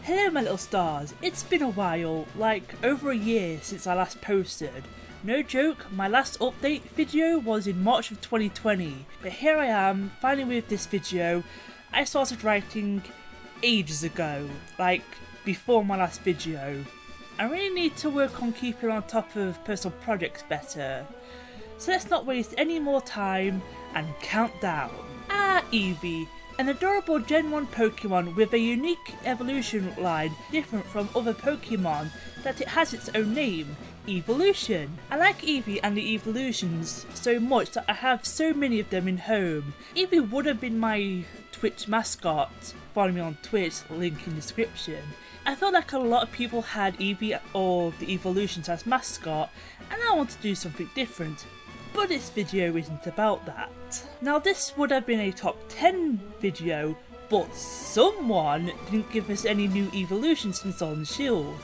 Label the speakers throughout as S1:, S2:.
S1: Hello my little stars, it's been a while, like over a year since I last posted. No joke, my last update video was in March of 2020, but here I am, finally with this video. I started writing ages ago, like before my last video. I really need to work on keeping on top of personal projects better. So let's not waste any more time and count down. Eevee, an adorable Gen 1 Pokemon with a unique evolution line different from other Pokemon that it has its own name, Eeveelution. I like Eevee and the Eeveelutions so much that I have so many of them in home. Eevee would have been my Twitch mascot, follow me on Twitch, link in description. I felt like a lot of people had Eevee or the Eeveelutions as mascot, and I want to do something different. But this video isn't about that. Now this would have been a top 10 video, but someone didn't give us any new Eeveelutions since on Shield.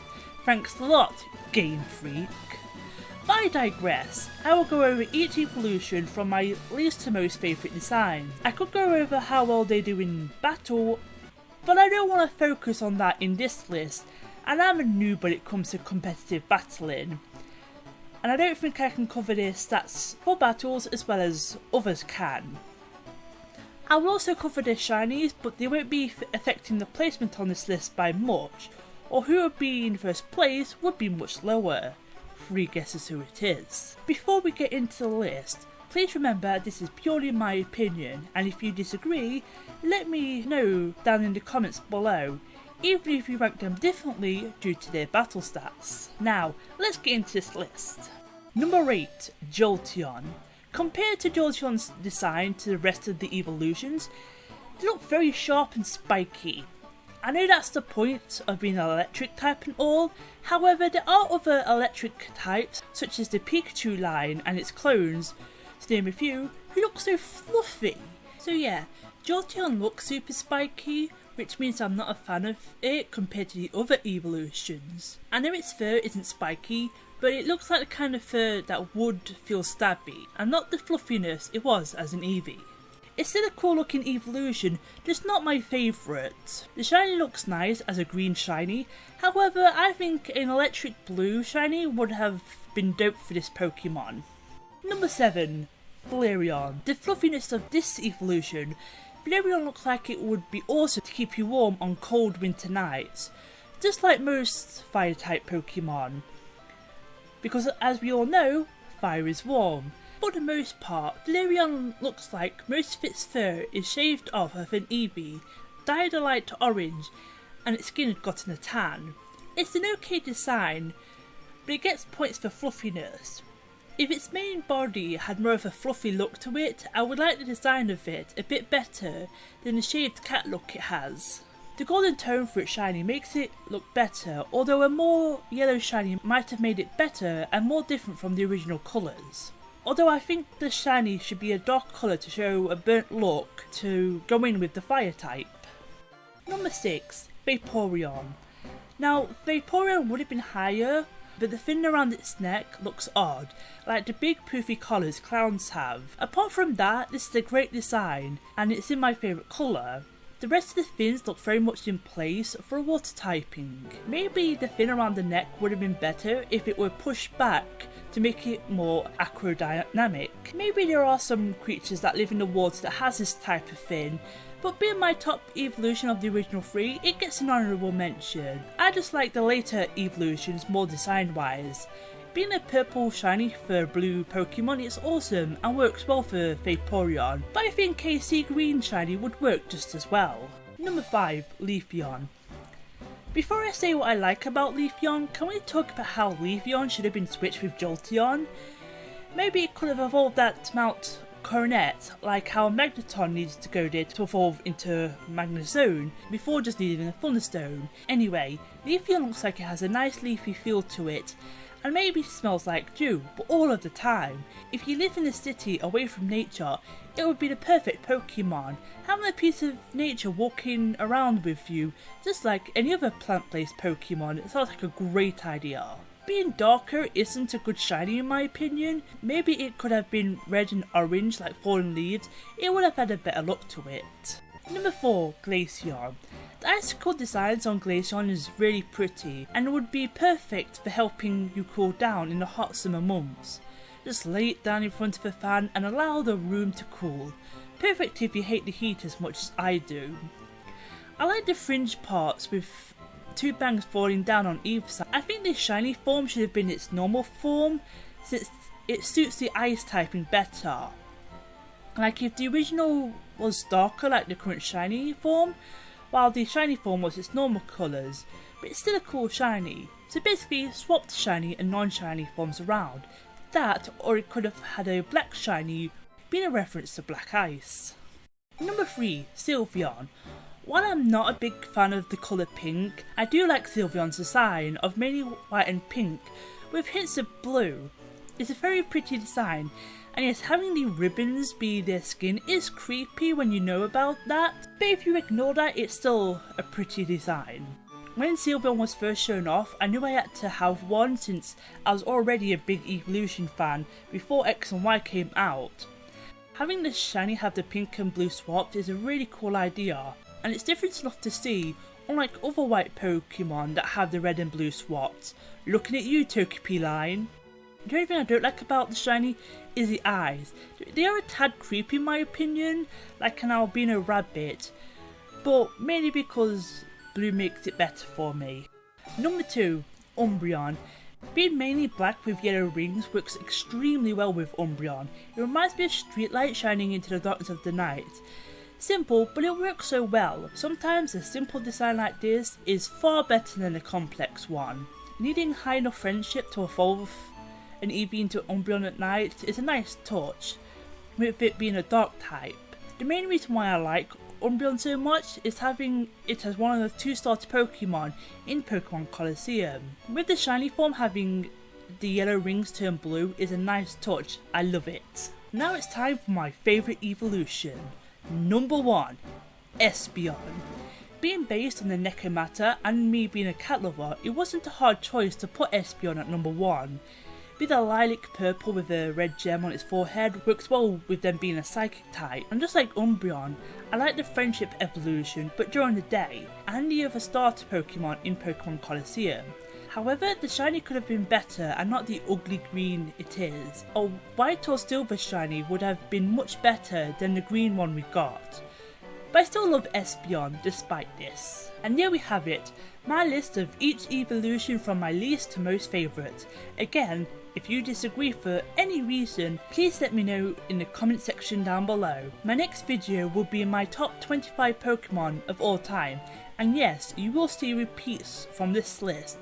S1: Thanks a lot, Game Freak. But I digress. I will go over each evolution from my least to most favourite designs. I could go over how well they do in battle, but I don't want to focus on that in this list, and I'm a noob when it comes to competitive battling. And I don't think I can cover their stats for battles as well as others can. I will also cover their shinies, but they won't be affecting the placement on this list by much, or who would be in first place would be much lower. 3 guesses who it is. Before we get into the list, please remember this is purely my opinion, and if you disagree, let me know down in the comments below, even if you rank them differently due to their battle stats. Now, let's get into this list. Number 8, Jolteon. Compared to Jolteon's design to the rest of the evolutions, they look very sharp and spiky. I know that's the point of being an electric type and all, however there are other electric types such as the Pikachu line and its clones, to name a few, who look so fluffy. So yeah, Jolteon looks super spiky, which means I'm not a fan of it compared to the other evolutions. I know its fur isn't spiky, but it looks like the kind of fur that would feel stabby, and not the fluffiness it was as an Eevee. It's still a cool looking evolution, just not my favourite. The shiny looks nice as a green shiny, however I think an electric blue shiny would have been dope for this Pokemon. Number 7, Flareon. The fluffiness of this evolution, Flareon looks like it would be awesome to keep you warm on cold winter nights, just like most fire type Pokemon. Because as we all know, fire is warm. For the most part, Flareon looks like most of its fur is shaved off of an Eevee, dyed a light orange, and its skin had gotten a tan. It's an okay design, but it gets points for fluffiness. If its main body had more of a fluffy look to it, I would like the design of it a bit better than the shaved cat look it has. The golden tone for its shiny makes it look better, although a more yellow shiny might have made it better and more different from the original colours. Although I think the shiny should be a dark colour to show a burnt look to go in with the fire type. Number 6, Vaporeon. Now, Vaporeon would have been higher, but the fin around its neck looks odd, like the big poofy collars clowns have. Apart from that, this is a great design, and it's in my favourite colour. The rest of the fins look very much in place for a water typing. Maybe the fin around the neck would have been better if it were pushed back to make it more acrodynamic. Maybe there are some creatures that live in the water that has this type of fin, but being my top evolution of the original 3, it gets an honourable mention. I just like the later evolutions more design wise. Being a purple shiny for blue Pokemon is awesome and works well for Vaporeon, but I think a sea green shiny would work just as well. Number 5, Leafeon. Before I say what I like about Leafeon, can we talk about how Leafeon should have been switched with Jolteon? Maybe it could have evolved at Mount Coronet, like how Magneton needed to go there to evolve into Magnezone before just needing a Thunderstone. Anyway, Leafeon looks like it has a nice leafy feel to it, and maybe smells like dew, but all of the time. If you live in a city away from nature, it would be the perfect Pokemon. Having a piece of nature walking around with you, just like any other plant-based Pokemon, it sounds like a great idea. Being darker isn't a good shiny in my opinion. Maybe it could have been red and orange like fallen leaves, it would have had a better look to it. Number 4, Glaceon. The icicle designs on Glaceon is really pretty and would be perfect for helping you cool down in the hot summer months. Just lay it down in front of a fan and allow the room to cool. Perfect if you hate the heat as much as I do. I like the fringe parts with 2 bangs falling down on either side. I think this shiny form should have been its normal form since it suits the ice typing better. Like if the original was darker like the current shiny form, while the shiny form was its normal colours, but it's still a cool shiny. So basically swap the shiny and non-shiny forms around. That, or it could have had a black shiny, being a reference to black ice. Number 3, Sylveon. While I'm not a big fan of the colour pink, I do like Sylveon's design of mainly white and pink with hints of blue. It's a very pretty design, and yes, having the ribbons be their skin is creepy when you know about that, but if you ignore that, it's still a pretty design. When Sylveon was first shown off, I knew I had to have one since I was already a big Eeveelution fan before X and Y came out. Having the shiny have the pink and blue swapped is a really cool idea, and it's different enough to see, unlike other white Pokemon that have the red and blue swapped. Looking at you, Togepi line. The only thing I don't like about the shiny is the eyes. They are a tad creepy in my opinion, like an albino rabbit, but mainly because blue makes it better for me. Number 2, Umbreon. Being mainly black with yellow rings works extremely well with Umbreon. It reminds me of streetlight shining into the darkness of the night. Simple, but it works so well. Sometimes a simple design like this is far better than a complex one. Needing high enough friendship to evolve an Eevee into Umbreon at night is a nice touch, with it being a dark type. The main reason why I like Umbreon so much is having it as one of the 2 starter Pokemon in Pokemon Colosseum. With the shiny form having the yellow rings turn blue is a nice touch, I love it. Now it's time for my favourite evolution. Number 1, Espeon. Being based on the Necromata and me being a cat lover, it wasn't a hard choice to put Espeon at number 1. Be the lilac purple with a red gem on its forehead works well with them being a psychic type, and just like Umbreon, I like the friendship evolution but during the day, and the other starter Pokemon in Pokemon Colosseum. However, the shiny could have been better and not the ugly green it is. A white or silver shiny would have been much better than the green one we got. But I still love Espeon despite this. And there we have it, my list of each evolution from my least to most favourite. Again, if you disagree for any reason, please let me know in the comment section down below. My next video will be my top 25 Pokemon of all time, and yes, you will see repeats from this list,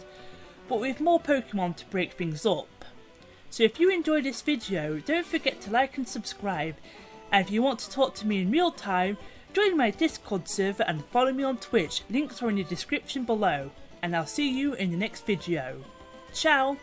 S1: but with more Pokemon to break things up. So if you enjoyed this video, don't forget to like and subscribe, and if you want to talk to me in real time, join my Discord server and follow me on Twitch, links are in the description below, and I'll see you in the next video. Ciao!